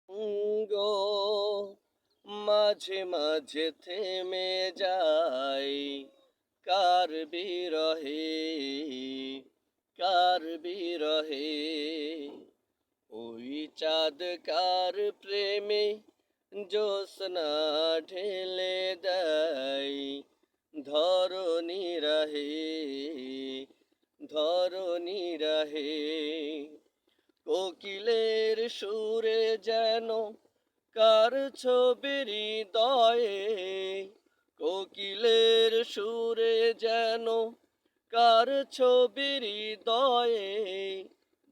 গো মাঝে মাঝে থেমে যাই কার বিরহে, কার বিরহে। ওই চাঁদ কার প্রেমে জ্যোৎস্না ঢেলে দেয় ধরণী রাহে, ধরণী রাহে। কোকিলের সুরে যেন কার ছবি হৃদয়ে, কোকিলের সুরে যেন কার ছবি হৃদয়ে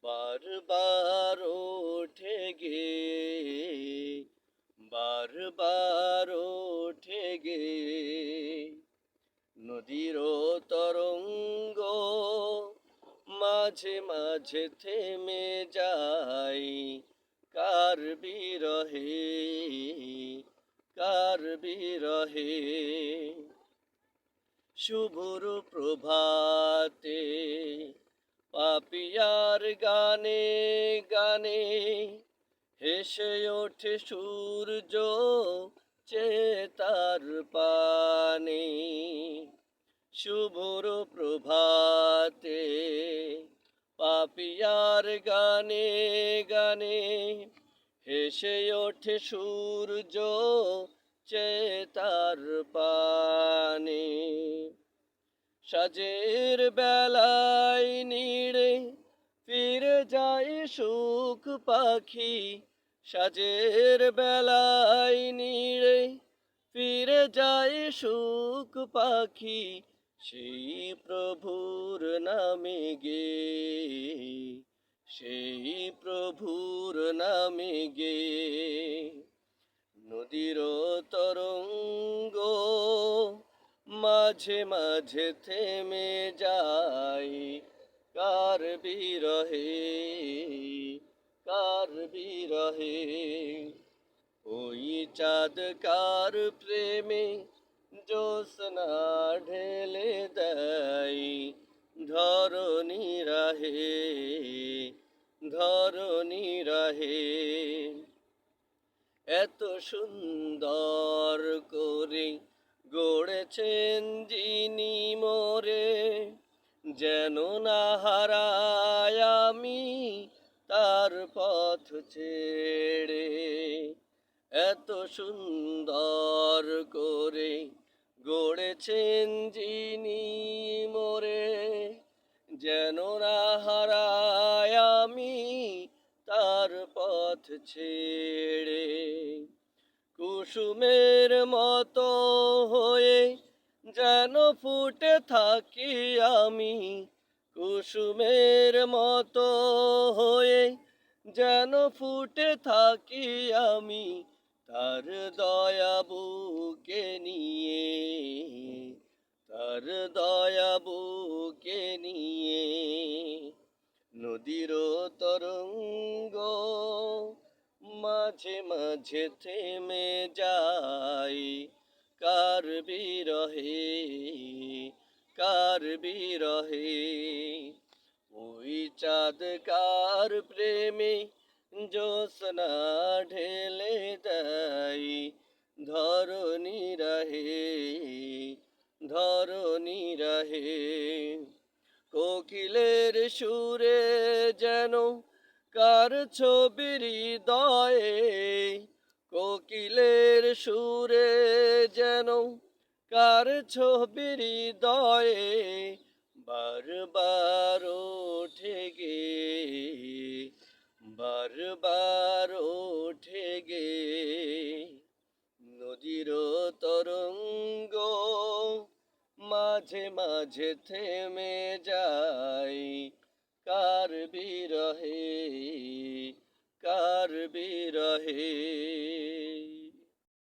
বারবার ওঠে গে, বারবার ওঠে গে। নদীর তরঙ্গ মাঝে মাঝে থেমে যাই কার বিরহে, কার বিরহে। শুভর প্রভাতে পাপিয়ার গানে গানে হেসে ওঠে সূর্য চেতার পানে। শুভর প্রভাতে পাপিয়ার গানে গানে হেসে ওঠে সূর্য চেতার পানে। সাজের বেলায় নিড়ে ফিরে যায় সুখ পাখি, সাজের বেলায় নিড়ে ফিরে যায় সুখ পাখি। সেই প্রভুর নামে গে, সেই প্রভুর নামে গে। নদীর তরঙ্গ মাঝে মাঝে থেমে যাই কার বিরহে, কার বিরহে। ওই চাঁদ কার প্রেমে জ্যোৎস্না ঢেলে দেয় ধরণী রাহে, ধরণী রাহে। এত সুন্দর করে গড়েছেন যিনি মোরে, যেন না হারাই আমি তার পথ ছেড়ে। এত সুন্দর করে গড়েছেন যিনি মোরে, যেন না হারাই আমি তার পথ ছেড়ে। কুসুমের মতো হয়ে যেন ফুটে থাকি আমি, কুসুমের মতো হয়ে যেন ফুটে থাকি আমি তার দয়া বুকে নিয়ে, তার দয়া বুকে নিয়ে। নদীর তরঙ্গ মাঝে মাঝে থেমে যাই কার বিরহে, কার বিরহে। ওই চাঁদ কার প্রেমে জ্যোৎস্না ঢেলে দেয় ধরণী রাহে, ধরণী রাহে। কোকিলের সুরে যেন কার ছবি হৃদয়ে, কোকিলের সুরে যেন কার ছবি হৃদয়ে বারবার ওঠে গে, বারবার ওঠে গে। নদীর তরঙ্গ মাঝে মাঝে থেমে যাই কার বিরহে, কার বিরহে।